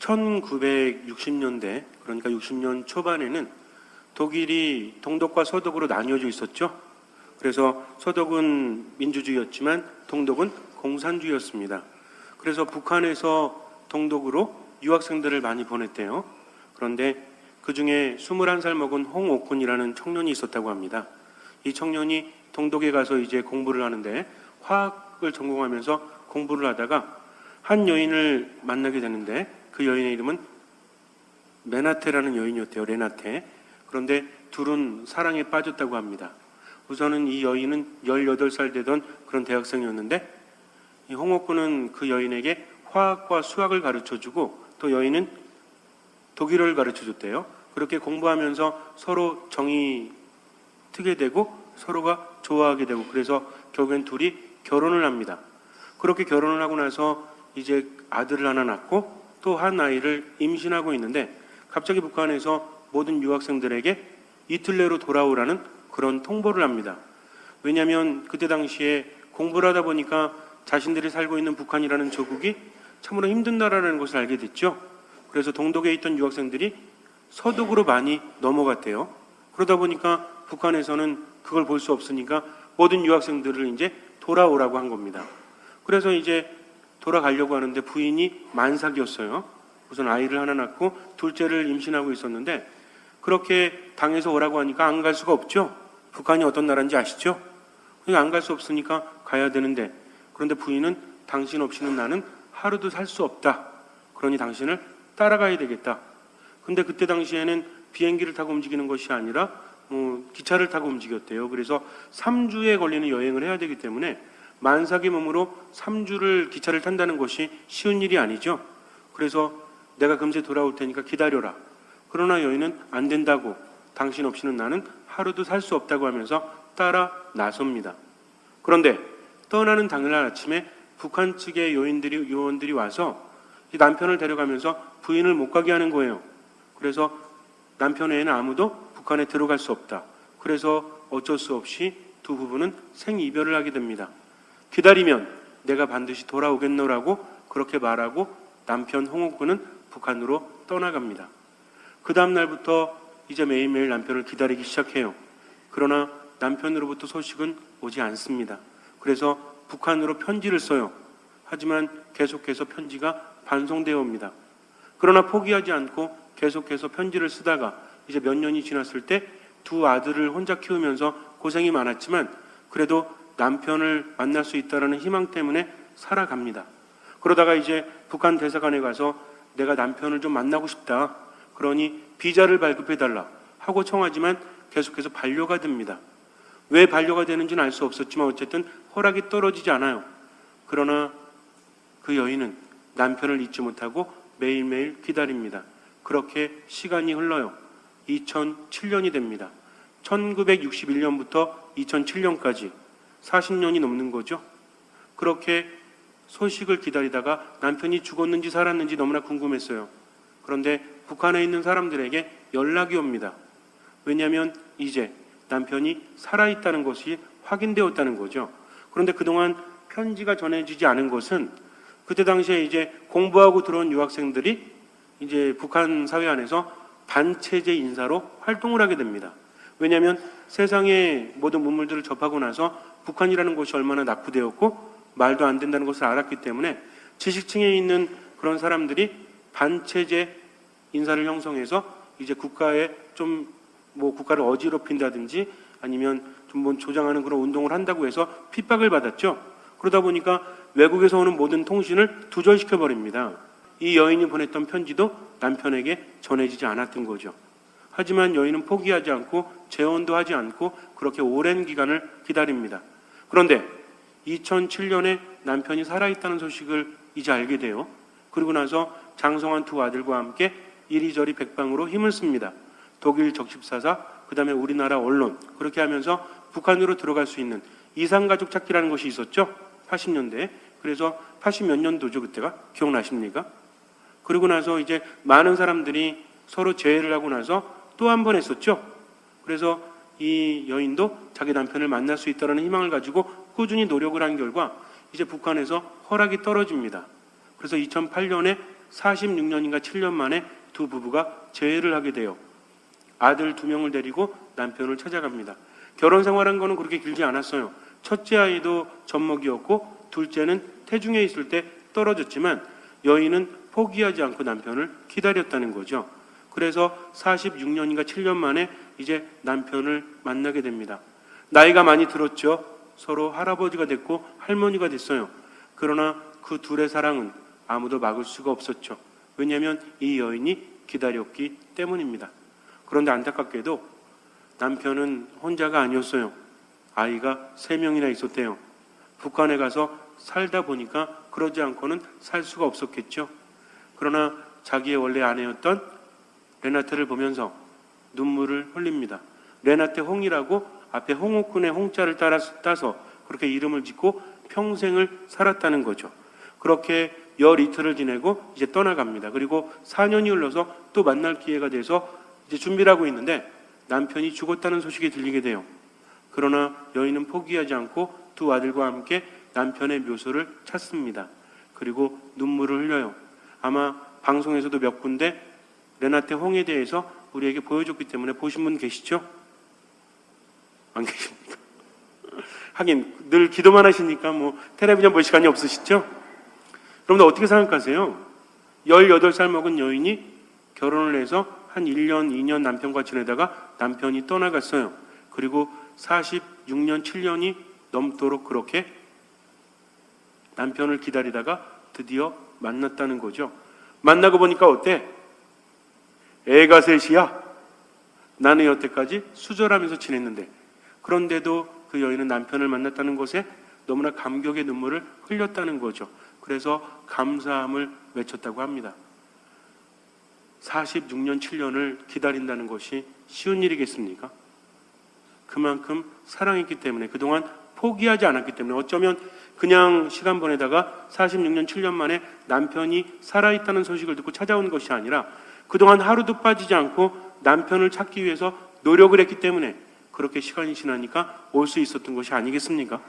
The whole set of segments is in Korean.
1960년대, 그러니까 60년 초반에는 독일이 동독과 서독으로 나뉘어져 있었죠. 그래서 서독은 민주주의였지만 동독은 공산주의였습니다. 그래서 북한에서 동독으로 유학생들을 많이 보냈대요. 그런데 그 중에 21살 먹은 홍옥군이라는 청년이 있었다고 합니다. 이 청년이 동독에 가서 이제 공부를 하는데 화학을 전공하면서 공부를 하다가 한 여인을 만나게 되는데 그 여인의 이름은 메나테라는 여인이었대요. 레나테. 그런데 둘은 사랑에 빠졌다고 합니다. 우선은 이 여인은 18살 되던 그런 대학생이었는데 이 홍옥군은 그 여인에게 화학과 수학을 가르쳐주고 또 여인은 독일어를 가르쳐줬대요. 그렇게 공부하면서 서로 정이 트게 되고 서로가 좋아하게 되고 그래서 결국엔 둘이 결혼을 합니다. 그렇게 결혼을 하고 나서 이제 아들을 하나 낳고 또 한 아이를 임신하고 있는데 갑자기 북한에서 모든 유학생들에게 이틀 내로 돌아오라는 그런 통보를 합니다. 왜냐하면 그때 당시에 공부를 하다 보니까 자신들이 살고 있는 북한이라는 조국이 참으로 힘든 나라라는 것을 알게 됐죠. 그래서 동독에 있던 유학생들이 서독으로 많이 넘어갔대요. 그러다 보니까 북한에서는 그걸 볼 수 없으니까 모든 유학생들을 이제 돌아오라고 한 겁니다. 그래서 이제 돌아가려고 하는데 부인이 만삭이었어요. 우선 아이를 하나 낳고 둘째를 임신하고 있었는데 그렇게 당해서 오라고 하니까 안 갈 수가 없죠. 북한이 어떤 나라인지 아시죠? 안 갈 수 없으니까 가야 되는데 그런데 부인은 당신 없이는 나는 하루도 살 수 없다. 그러니 당신을 따라가야 되겠다. 근데 그때 당시에는 비행기를 타고 움직이는 것이 아니라 기차를 타고 움직였대요. 그래서 3주에 걸리는 여행을 해야 되기 때문에 만삭의 몸으로 3주를 기차를 탄다는 것이 쉬운 일이 아니죠. 그래서 내가 금세 돌아올 테니까 기다려라. 그러나 여인은 안 된다고 당신 없이는 나는 하루도 살 수 없다고 하면서 따라 나섭니다. 그런데 떠나는 당일날 아침에 북한 측의 요원들이 와서 이 남편을 데려가면서 부인을 못 가게 하는 거예요. 그래서 남편 외에는 아무도 북한에 들어갈 수 없다. 그래서 어쩔 수 없이 두 부부는 생이별을 하게 됩니다. 기다리면 내가 반드시 돌아오겠노라고 그렇게 말하고 남편 홍옥군은 북한으로 떠나갑니다. 그 다음 날부터 이제 매일매일 남편을 기다리기 시작해요. 그러나 남편으로부터 소식은 오지 않습니다. 그래서 북한으로 편지를 써요. 하지만 계속해서 편지가 반송되어 옵니다. 그러나 포기하지 않고 계속해서 편지를 쓰다가 이제 몇 년이 지났을 때 두 아들을 혼자 키우면서 고생이 많았지만 그래도 남편을 만날 수 있다는 희망 때문에 살아갑니다. 그러다가 이제 북한 대사관에 가서 내가 남편을 좀 만나고 싶다. 그러니 비자를 발급해달라 하고 청하지만 계속해서 반려가 됩니다. 왜 반려가 되는지는 알 수 없었지만 어쨌든 허락이 떨어지지 않아요. 그러나 그 여인은 남편을 잊지 못하고 매일매일 기다립니다. 그렇게 시간이 흘러요. 2007년이 됩니다. 1961년부터 2007년까지 40년이 넘는 거죠. 그렇게 소식을 기다리다가 남편이 죽었는지 살았는지 너무나 궁금했어요. 그런데 북한에 있는 사람들에게 연락이 옵니다. 왜냐하면 이제 남편이 살아있다는 것이 확인되었다는 거죠. 그런데 그동안 편지가 전해지지 않은 것은 그때 당시에 이제 공부하고 들어온 유학생들이 이제 북한 사회 안에서 반체제 인사로 활동을 하게 됩니다. 왜냐하면 세상의 모든 문물들을 접하고 나서 북한이라는 곳이 얼마나 낙후되었고 말도 안 된다는 것을 알았기 때문에 지식층에 있는 그런 사람들이 반체제 인사를 형성해서 이제 국가에 좀 국가를 어지럽힌다든지 아니면 좀 조장하는 그런 운동을 한다고 해서 핍박을 받았죠. 그러다 보니까 외국에서 오는 모든 통신을 두절시켜 버립니다. 이 여인이 보냈던 편지도 남편에게 전해지지 않았던 거죠. 하지만 여인은 포기하지 않고 재혼도 하지 않고 그렇게 오랜 기간을 기다립니다. 그런데 2007년에 남편이 살아있다는 소식을 이제 알게 돼요. 그리고 나서 장성한 두 아들과 함께 이리저리 백방으로 힘을 씁니다. 독일 적십사사, 그 다음에 우리나라 언론, 그렇게 하면서 북한으로 들어갈 수 있는 이산가족 찾기라는 것이 있었죠. 80년대에. 그래서 80 몇 년도죠, 그때가? 기억나십니까? 그리고 나서 이제 많은 사람들이 서로 재회를 하고 나서 또 한 번 했었죠. 그래서 이 여인도 자기 남편을 만날 수 있다는 희망을 가지고 꾸준히 노력을 한 결과 이제 북한에서 허락이 떨어집니다. 그래서 2008년에 46년인가 7년 만에 두 부부가 재회를 하게 돼요. 아들 2명을 데리고 남편을 찾아갑니다. 결혼 생활한 거는 그렇게 길지 않았어요. 첫째 아이도 젖먹이었고 둘째는 태중에 있을 때 떨어졌지만 여인은 포기하지 않고 남편을 기다렸다는 거죠. 그래서 46년인가 7년 만에 이제 남편을 만나게 됩니다. 나이가 많이 들었죠. 서로 할아버지가 됐고 할머니가 됐어요. 그러나 그 둘의 사랑은 아무도 막을 수가 없었죠. 왜냐하면 이 여인이 기다렸기 때문입니다. 그런데 안타깝게도 남편은 혼자가 아니었어요. 아이가 3명이나 있었대요. 북한에 가서 살다 보니까 그러지 않고는 살 수가 없었겠죠. 그러나 자기의 원래 아내였던 레나테를 보면서 눈물을 흘립니다. 레나테 홍이라고 앞에 홍옥군의 홍자를 따서 그렇게 이름을 짓고 평생을 살았다는 거죠. 그렇게 열 이틀을 지내고 이제 떠나갑니다. 그리고 4년이 흘러서 또 만날 기회가 돼서 이제 준비를 하고 있는데 남편이 죽었다는 소식이 들리게 돼요. 그러나 여인은 포기하지 않고 두 아들과 함께 남편의 묘소를 찾습니다. 그리고 눈물을 흘려요. 아마 방송에서도 몇 군데 레나테 홍에 대해서 우리에게 보여줬기 때문에 보신 분 계시죠? 안 계십니까? 하긴 늘 기도만 하시니까 뭐 텔레비전 볼 시간이 없으시죠? 여러분들 어떻게 생각하세요? 18살 먹은 여인이 결혼을 해서 한 1년, 2년 남편과 지내다가 남편이 떠나갔어요. 그리고 46년, 7년이 넘도록 그렇게 남편을 기다리다가 드디어 만났다는 거죠. 만나고 보니까 어때? 애가 셋이야. 나는 여태까지 수절하면서 지냈는데 그런데도 그 여인은 남편을 만났다는 것에 너무나 감격의 눈물을 흘렸다는 거죠. 그래서 감사함을 외쳤다고 합니다. 46년, 7년을 기다린다는 것이 쉬운 일이겠습니까? 그만큼 사랑했기 때문에 그동안 포기하지 않았기 때문에 어쩌면 그냥 시간 보내다가 46년, 7년 만에 남편이 살아있다는 소식을 듣고 찾아온 것이 아니라 그동안 하루도 빠지지 않고 남편을 찾기 위해서 노력을 했기 때문에 그렇게 시간이 지나니까 올 수 있었던 것이 아니겠습니까?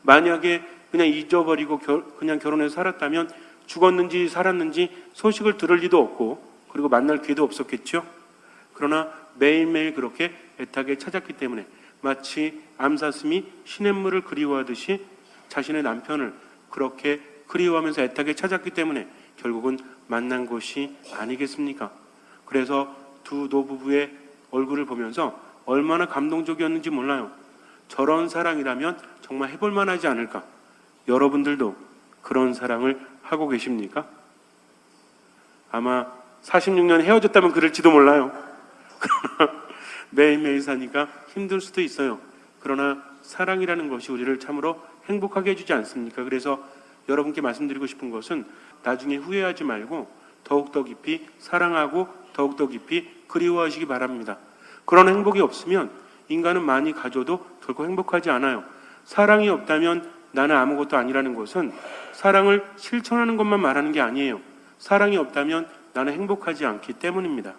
만약에 그냥 잊어버리고 그냥 결혼해서 살았다면 죽었는지 살았는지 소식을 들을 리도 없고 그리고 만날 기회도 없었겠죠. 그러나 매일매일 그렇게 애타게 찾았기 때문에 마치 암사슴이 시냇물을 그리워하듯이 자신의 남편을 그렇게 그리워하면서 애타게 찾았기 때문에 결국은 만난 것이 아니겠습니까? 그래서 두 노부부의 얼굴을 보면서 얼마나 감동적이었는지 몰라요. 저런 사랑이라면 정말 해볼 만하지 않을까? 여러분들도 그런 사랑을 하고 계십니까? 아마 46년 헤어졌다면 그럴지도 몰라요. 매일매일 사니까 힘들 수도 있어요. 그러나 사랑이라는 것이 우리를 참으로 행복하게 해주지 않습니까? 그래서 여러분께 말씀드리고 싶은 것은 나중에 후회하지 말고 더욱더 깊이 사랑하고 더욱더 깊이 그리워하시기 바랍니다. 그런 행복이 없으면 인간은 많이 가져도 결코 행복하지 않아요. 사랑이 없다면 나는 아무것도 아니라는 것은 사랑을 실천하는 것만 말하는 게 아니에요. 사랑이 없다면 나는 행복하지 않기 때문입니다.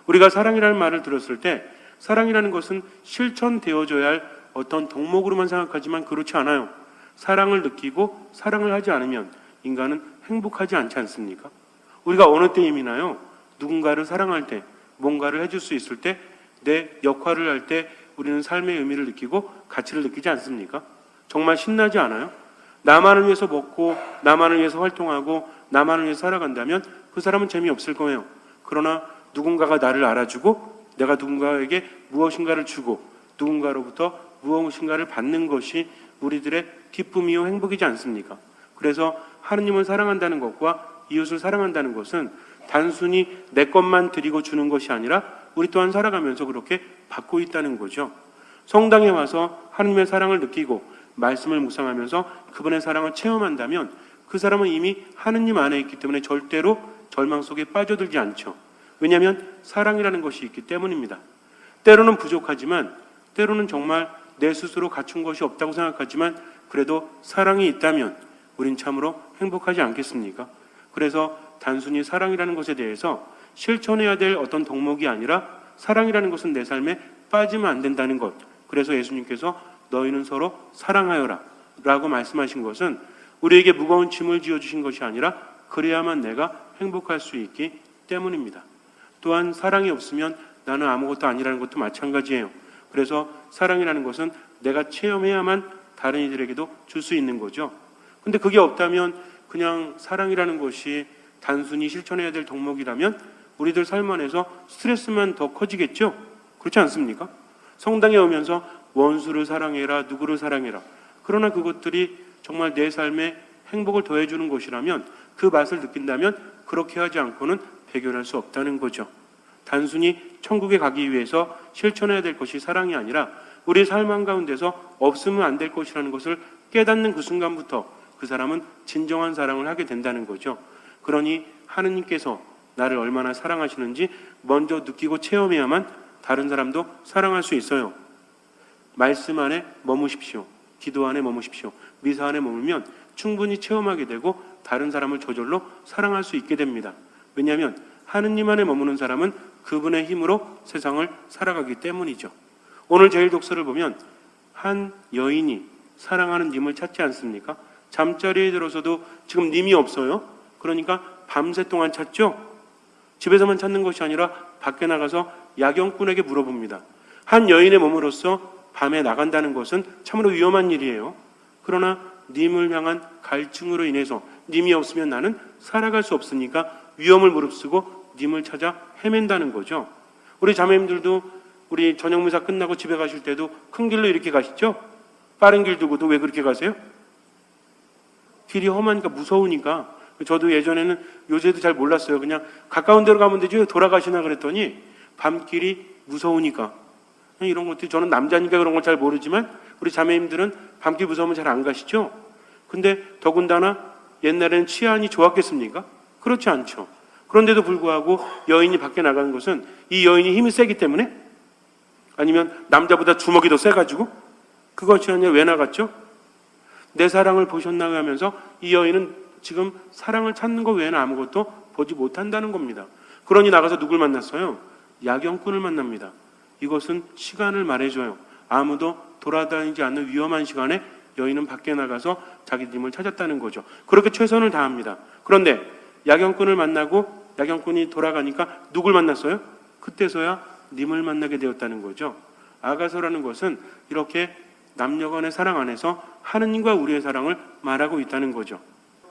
우리가 사랑이라는 말을 들었을 때 사랑이라는 것은 실천되어져야 할 어떤 덕목으로만 생각하지만 그렇지 않아요. 사랑을 느끼고 사랑을 하지 않으면 인간은 행복하지 않지 않습니까? 우리가 어느 때임이나요? 누군가를 사랑할 때, 뭔가를 해줄 수 있을 때, 내 역할을 할 때 우리는 삶의 의미를 느끼고 가치를 느끼지 않습니까? 정말 신나지 않아요? 나만을 위해서 먹고 나만을 위해서 활동하고 나만을 위해서 살아간다면 그 사람은 재미없을 거예요. 그러나 누군가가 나를 알아주고 내가 누군가에게 무엇인가를 주고 누군가로부터 무엇인가를 받는 것이 우리들의 기쁨이요 행복이지 않습니까? 그래서 하느님을 사랑한다는 것과 이웃을 사랑한다는 것은 단순히 내 것만 드리고 주는 것이 아니라 우리 또한 살아가면서 그렇게 받고 있다는 거죠. 성당에 와서 하느님의 사랑을 느끼고 말씀을 묵상하면서 그분의 사랑을 체험한다면 그 사람은 이미 하느님 안에 있기 때문에 절대로 절망 속에 빠져들지 않죠. 왜냐하면 사랑이라는 것이 있기 때문입니다. 때로는 부족하지만 때로는 정말 내 스스로 갖춘 것이 없다고 생각하지만 그래도 사랑이 있다면 우린 참으로 행복하지 않겠습니까? 그래서 단순히 사랑이라는 것에 대해서 실천해야 될 어떤 덕목이 아니라 사랑이라는 것은 내 삶에 빠지면 안 된다는 것. 그래서 예수님께서 너희는 서로 사랑하여라 라고 말씀하신 것은 우리에게 무거운 짐을 지어주신 것이 아니라 그래야만 내가 행복할 수 있기 때문입니다. 또한 사랑이 없으면 나는 아무것도 아니라는 것도 마찬가지예요. 그래서 사랑이라는 것은 내가 체험해야만 다른 이들에게도 줄 수 있는 거죠. 근데 그게 없다면 그냥 사랑이라는 것이 단순히 실천해야 될 덕목이라면 우리들 삶 안에서 스트레스만 더 커지겠죠? 그렇지 않습니까? 성당에 오면서 원수를 사랑해라, 누구를 사랑해라. 그러나 그것들이 정말 내 삶에 행복을 더해주는 것이라면 그 맛을 느낀다면 그렇게 하지 않고는 배견할 수 없다는 거죠. 단순히 천국에 가기 위해서 실천해야 될 것이 사랑이 아니라 우리 삶 한가운데서 없으면 안 될 것이라는 것을 깨닫는 그 순간부터 그 사람은 진정한 사랑을 하게 된다는 거죠. 그러니 하느님께서 나를 얼마나 사랑하시는지 먼저 느끼고 체험해야만 다른 사람도 사랑할 수 있어요. 말씀 안에 머무십시오. 기도 안에 머무십시오. 미사 안에 머물면 충분히 체험하게 되고 다른 사람을 저절로 사랑할 수 있게 됩니다. 왜냐하면 하느님 안에 머무는 사람은 그분의 힘으로 세상을 살아가기 때문이죠. 오늘 제일 독서를 보면 한 여인이 사랑하는 님을 찾지 않습니까? 잠자리에 들어서도 지금 님이 없어요. 그러니까 밤새 동안 찾죠. 집에서만 찾는 것이 아니라 밖에 나가서 야경꾼에게 물어봅니다. 한 여인의 몸으로서 밤에 나간다는 것은 참으로 위험한 일이에요. 그러나 님을 향한 갈증으로 인해서 님이 없으면 나는 살아갈 수 없으니까 위험을 무릅쓰고 님을 찾아 헤맨다는 거죠. 우리 자매님들도 우리 저녁 미사 끝나고 집에 가실 때도 큰 길로 이렇게 가시죠? 빠른 길 두고도 왜 그렇게 가세요? 길이 험하니까 무서우니까. 저도 예전에는 요새도 잘 몰랐어요. 그냥 가까운 데로 가면 되지 왜 돌아가시나 그랬더니 밤길이 무서우니까. 이런 것들이 저는 남자니까 그런 걸 잘 모르지만 우리 자매님들은 밤길 무서우면 잘 안 가시죠? 근데 더군다나 옛날에는 치안이 좋았겠습니까? 그렇지 않죠. 그런데도 불구하고 여인이 밖에 나가는 것은 이 여인이 힘이 세기 때문에? 아니면 남자보다 주먹이 더 세가지고? 그것이 아니라 왜 나갔죠? 내 사랑을 보셨나 하면서 이 여인은 지금 사랑을 찾는 것 외에는 아무것도 보지 못한다는 겁니다. 그러니 나가서 누굴 만났어요? 야경꾼을 만납니다. 이것은 시간을 말해줘요. 아무도 돌아다니지 않는 위험한 시간에 여인은 밖에 나가서 자기 님을 찾았다는 거죠. 그렇게 최선을 다합니다. 그런데 야경꾼을 만나고 야경꾼이 돌아가니까 누굴 만났어요? 그때서야 님을 만나게 되었다는 거죠. 아가서라는 것은 이렇게 남녀간의 사랑 안에서 하느님과 우리의 사랑을 말하고 있다는 거죠.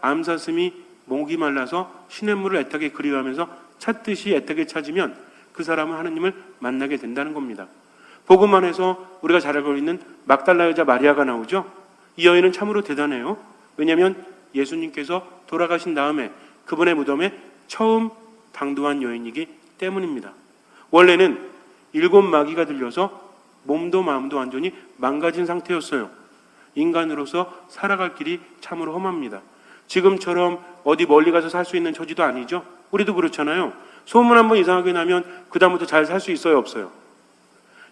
암사슴이 목이 말라서 시냇물을 애타게 그리워하면서 찾듯이 애타게 찾으면 그 사람은 하느님을 만나게 된다는 겁니다. 복음 안에서 우리가 잘 알고 있는 막달라 여자 마리아가 나오죠. 이 여인은 참으로 대단해요. 왜냐하면 예수님께서 돌아가신 다음에 그분의 무덤에 처음 당도한 여인이기 때문입니다. 원래는 7 마귀가 들려서 몸도 마음도 완전히 망가진 상태였어요. 인간으로서 살아갈 길이 참으로 험합니다. 지금처럼 어디 멀리 가서 살 수 있는 처지도 아니죠. 우리도 그렇잖아요. 소문 한번 이상하게 나면 그 다음부터 잘 살 수 있어요, 없어요?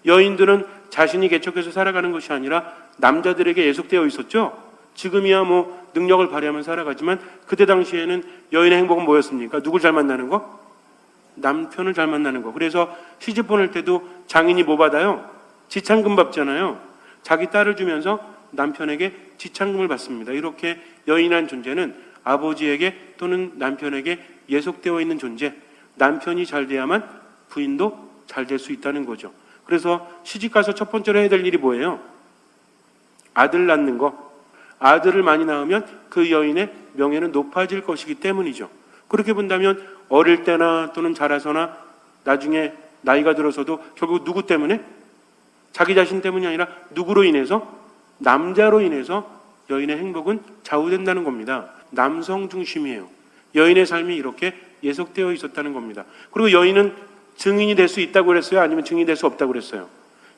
여인들은 자신이 개척해서 살아가는 것이 아니라 남자들에게 예속되어 있었죠. 지금이야 뭐 능력을 발휘하면 살아가지만 그때 당시에는 여인의 행복은 뭐였습니까? 누굴 잘 만나는 거? 남편을 잘 만나는 거. 그래서 시집 보낼 때도 장인이 뭐 받아요? 지창금 받잖아요. 자기 딸을 주면서 남편에게 지창금을 받습니다. 이렇게 여인이라는 존재는 아버지에게 또는 남편에게 예속되어 있는 존재. 남편이 잘 돼야만 부인도 잘 될 수 있다는 거죠. 그래서 시집가서 첫 번째로 해야 될 일이 뭐예요? 아들 낳는 거. 아들을 많이 낳으면 그 여인의 명예는 높아질 것이기 때문이죠. 그렇게 본다면 어릴 때나 또는 자라서나 나중에 나이가 들어서도 결국 누구 때문에? 자기 자신 때문이 아니라 누구로 인해서? 남자로 인해서 여인의 행복은 좌우된다는 겁니다. 남성 중심이에요. 여인의 삶이 이렇게 예속되어 있었다는 겁니다. 그리고 여인은 증인이 될 수 있다고 그랬어요? 아니면 증인이 될 수 없다고 그랬어요?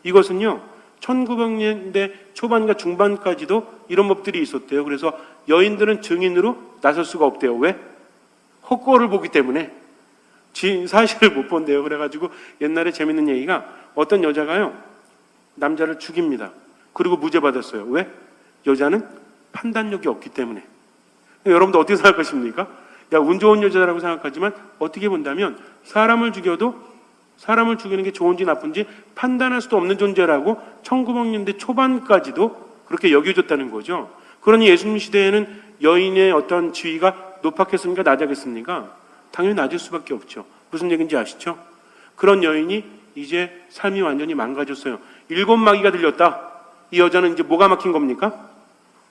이것은요, 1900년대 초반과 중반까지도 이런 법들이 있었대요. 그래서 여인들은 증인으로 나설 수가 없대요. 왜? 헛거를 보기 때문에. 사실을 못 본대요. 그래가지고 옛날에 재밌는 얘기가 어떤 여자가요, 남자를 죽입니다. 그리고 무죄 받았어요. 왜? 여자는 판단력이 없기 때문에. 여러분도 어떻게 생각하십니까? 야, 운 좋은 여자라고 생각하지만 어떻게 본다면 사람을 죽여도 사람을 죽이는 게 좋은지 나쁜지 판단할 수도 없는 존재라고 1900년대 초반까지도 그렇게 여겨졌다는 거죠. 그러니 예수님 시대에는 여인의 어떤 지위가 높았겠습니까? 낮았겠습니까? 당연히 낮을 수밖에 없죠. 무슨 얘기인지 아시죠? 그런 여인이 이제 삶이 완전히 망가졌어요. 7 마귀가 들렸다. 이 여자는 이제 뭐가 막힌 겁니까?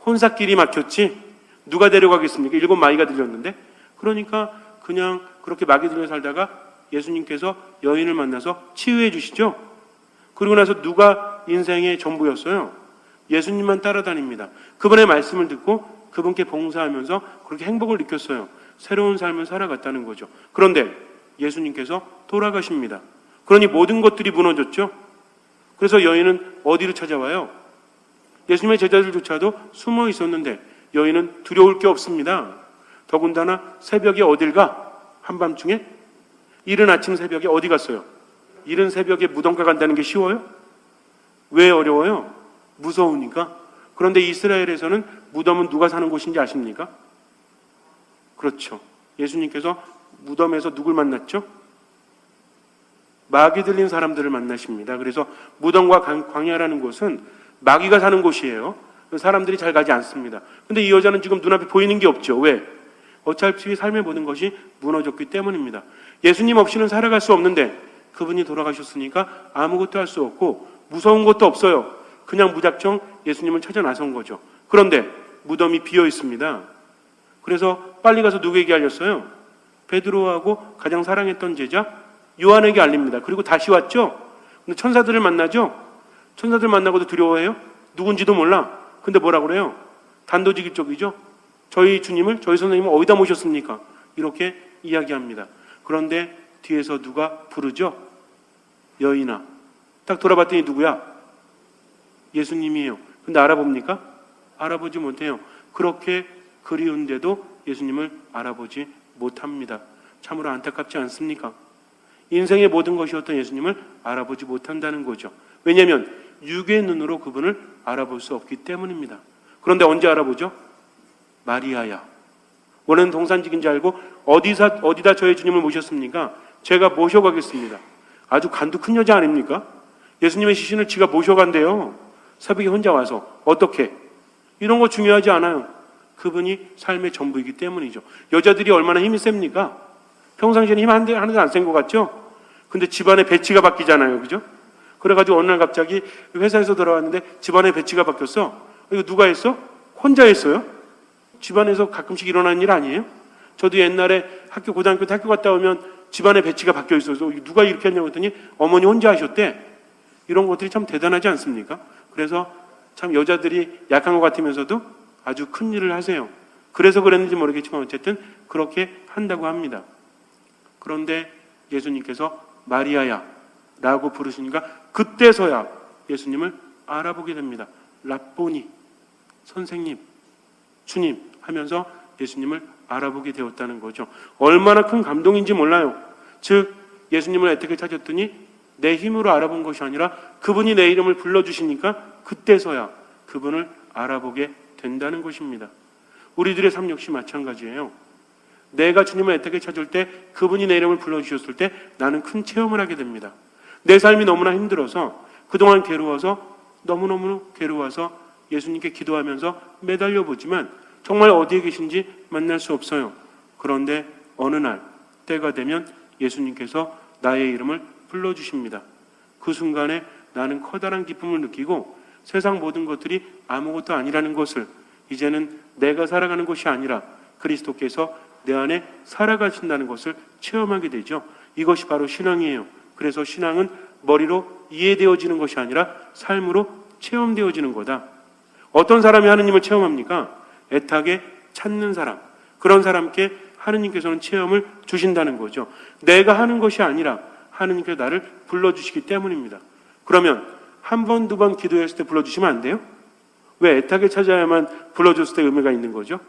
혼사길이 막혔지. 누가 데려가겠습니까? 7 마귀가 들렸는데. 그러니까 그냥 그렇게 마귀 들려 살다가 예수님께서 여인을 만나서 치유해 주시죠. 그리고 나서 누가 인생의 전부였어요? 예수님만 따라다닙니다. 그분의 말씀을 듣고 그분께 봉사하면서 그렇게 행복을 느꼈어요. 새로운 삶을 살아갔다는 거죠. 그런데 예수님께서 돌아가십니다. 그러니 모든 것들이 무너졌죠. 그래서 여인은 어디로 찾아와요? 예수님의 제자들조차도 숨어 있었는데 여인은 두려울 게 없습니다. 더군다나 새벽에 어딜 가? 한밤중에? 이른 아침 새벽에 어디 갔어요? 이른 새벽에 무덤가 간다는 게 쉬워요? 왜 어려워요? 무서우니까. 그런데 이스라엘에서는 무덤은 누가 사는 곳인지 아십니까? 그렇죠. 예수님께서 무덤에서 누굴 만났죠? 마귀 들린 사람들을 만나십니다. 그래서 무덤과 광야라는 곳은 마귀가 사는 곳이에요. 사람들이 잘 가지 않습니다. 근데 이 여자는 지금 눈앞에 보이는 게 없죠. 왜? 어차피 삶의 모든 것이 무너졌기 때문입니다. 예수님 없이는 살아갈 수 없는데 그분이 돌아가셨으니까 아무것도 할 수 없고 무서운 것도 없어요. 그냥 무작정 예수님을 찾아 나선 거죠. 그런데 무덤이 비어 있습니다. 그래서 빨리 가서 누구에게 알렸어요? 베드로하고 가장 사랑했던 제자 요한에게 알립니다. 그리고 다시 왔죠. 근데 천사들을 만나죠. 천사들 만나고도 두려워해요? 누군지도 몰라. 근데 뭐라 그래요? 단도직입적이죠. 저희 주님을, 저희 선생님을 어디다 모셨습니까? 이렇게 이야기합니다. 그런데 뒤에서 누가 부르죠? 여인아. 딱 돌아봤더니 누구야? 예수님이에요. 근데 알아봅니까? 알아보지 못해요. 그렇게 그리운데도 예수님을 알아보지 못합니다. 참으로 안타깝지 않습니까? 인생의 모든 것이었던 예수님을 알아보지 못한다는 거죠. 왜냐하면 육의 눈으로 그분을 알아볼 수 없기 때문입니다. 그런데 언제 알아보죠? 마리아야. 원래는 동산직인 줄 알고 어디다 저의 주님을 모셨습니까? 제가 모셔가겠습니다. 아주 간도 큰 여자 아닙니까? 예수님의 시신을 지가 모셔간대요. 새벽에 혼자 와서. 어떻게? 이런 거 중요하지 않아요. 그분이 삶의 전부이기 때문이죠. 여자들이 얼마나 힘이 셉니까? 평상시에는 힘 하나도 안 센 것 같죠? 근데 집안의 배치가 바뀌잖아요. 그죠? 그래가지고 어느 날 갑자기 회사에서 돌아왔는데 집안의 배치가 바뀌었어. 이거 누가 했어? 혼자 했어요? 집안에서 가끔씩 일어나는 일 아니에요? 저도 옛날에 고등학교 때 학교 갔다 오면 집안의 배치가 바뀌어 있어서 누가 이렇게 했냐고 했더니 어머니 혼자 하셨대. 이런 것들이 참 대단하지 않습니까? 그래서 참 여자들이 약한 것 같으면서도 아주 큰 일을 하세요. 그래서 그랬는지 모르겠지만 어쨌든 그렇게 한다고 합니다. 그런데 예수님께서 마리아야 라고 부르시니까 그때서야 예수님을 알아보게 됩니다. 랍보니, 선생님, 주님 하면서 예수님을 알아보게 되었다는 거죠. 얼마나 큰 감동인지 몰라요. 즉 예수님을 어떻게 찾았더니 내 힘으로 알아본 것이 아니라 그분이 내 이름을 불러주시니까 그때서야 그분을 알아보게 된다는 것입니다. 우리들의 삶 역시 마찬가지예요. 내가 주님을 어떻게 찾을 때 그분이 내 이름을 불러주셨을 때 나는 큰 체험을 하게 됩니다. 내 삶이 너무나 힘들어서 그동안 괴로워서 너무너무 괴로워서 예수님께 기도하면서 매달려 보지만 정말 어디에 계신지 만날 수 없어요. 그런데 어느 날 때가 되면 예수님께서 나의 이름을 불러주십니다. 그 순간에 나는 커다란 기쁨을 느끼고 세상 모든 것들이 아무것도 아니라는 것을 이제는 내가 살아가는 것이 아니라 그리스도께서 내 안에 살아가신다는 것을 체험하게 되죠. 이것이 바로 신앙이에요. 그래서 신앙은 머리로 이해되어지는 것이 아니라 삶으로 체험되어지는 거다. 어떤 사람이 하느님을 체험합니까? 애타게 찾는 사람. 그런 사람께 하느님께서는 체험을 주신다는 거죠. 내가 하는 것이 아니라 하느님께서 나를 불러주시기 때문입니다. 그러면 한 번, 두 번 기도했을 때 불러주시면 안 돼요? 왜 애타게 찾아야만 불러줬을 때 의미가 있는 거죠?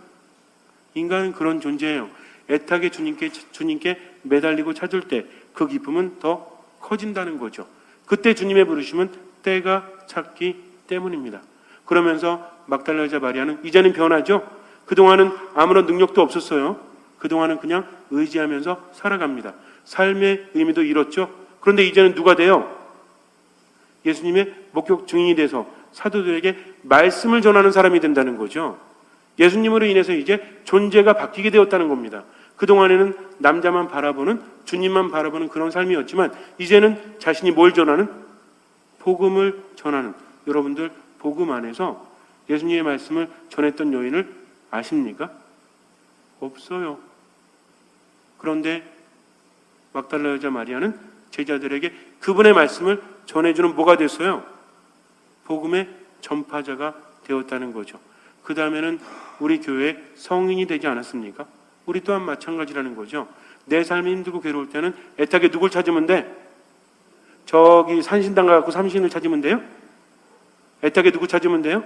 인간은 그런 존재예요. 애타게 주님께 매달리고 찾을 때 그 기쁨은 더 커진다는 거죠. 그때 주님의 부르심은 때가 찼기 때문입니다. 그러면서 막달라 여자 마리아는 이제는 변하죠. 그동안은 아무런 능력도 없었어요. 그동안은 그냥 의지하면서 살아갑니다. 삶의 의미도 잃었죠. 그런데 이제는 누가 돼요? 예수님의 목격 증인이 돼서 사도들에게 말씀을 전하는 사람이 된다는 거죠. 예수님으로 인해서 이제 존재가 바뀌게 되었다는 겁니다. 그동안에는 남자만 바라보는, 주님만 바라보는 그런 삶이었지만 이제는 자신이 뭘 전하는? 복음을 전하는. 여러분들 복음 안에서 예수님의 말씀을 전했던 여인을 아십니까? 없어요. 그런데 막달라 여자 마리아는 제자들에게 그분의 말씀을 전해주는 뭐가 됐어요? 복음의 전파자가 되었다는 거죠. 그 다음에는 우리 교회 성인이 되지 않았습니까? 우리 또한 마찬가지라는 거죠. 내 삶이 힘들고 괴로울 때는 애타게 누굴 찾으면 돼? 저기 산신당 가고 삼신을 찾으면 돼요? 애타게 누구 찾으면 돼요?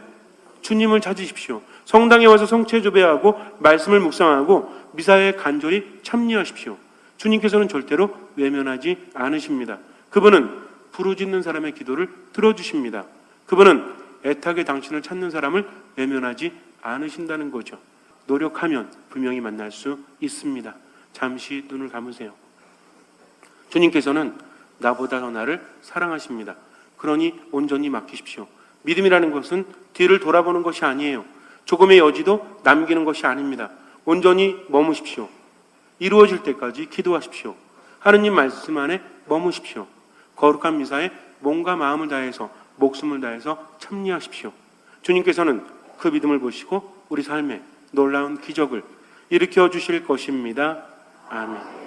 주님을 찾으십시오. 성당에 와서 성체조배하고 말씀을 묵상하고 미사에 간절히 참여하십시오. 주님께서는 절대로 외면하지 않으십니다. 그분은 부르짖는 사람의 기도를 들어주십니다. 그분은 애타게 당신을 찾는 사람을 외면하지 않으신다는 거죠. 노력하면 분명히 만날 수 있습니다. 잠시 눈을 감으세요. 주님께서는 나보다 더 나를 사랑하십니다. 그러니 온전히 맡기십시오. 믿음이라는 것은 뒤를 돌아보는 것이 아니에요. 조금의 여지도 남기는 것이 아닙니다. 온전히 머무십시오. 이루어질 때까지 기도하십시오. 하느님 말씀 안에 머무십시오. 거룩한 미사에 몸과 마음을 다해서 목숨을 다해서 참여하십시오. 주님께서는 그 믿음을 보시고 우리 삶에 놀라운 기적을 일으켜 주실 것입니다. 아멘.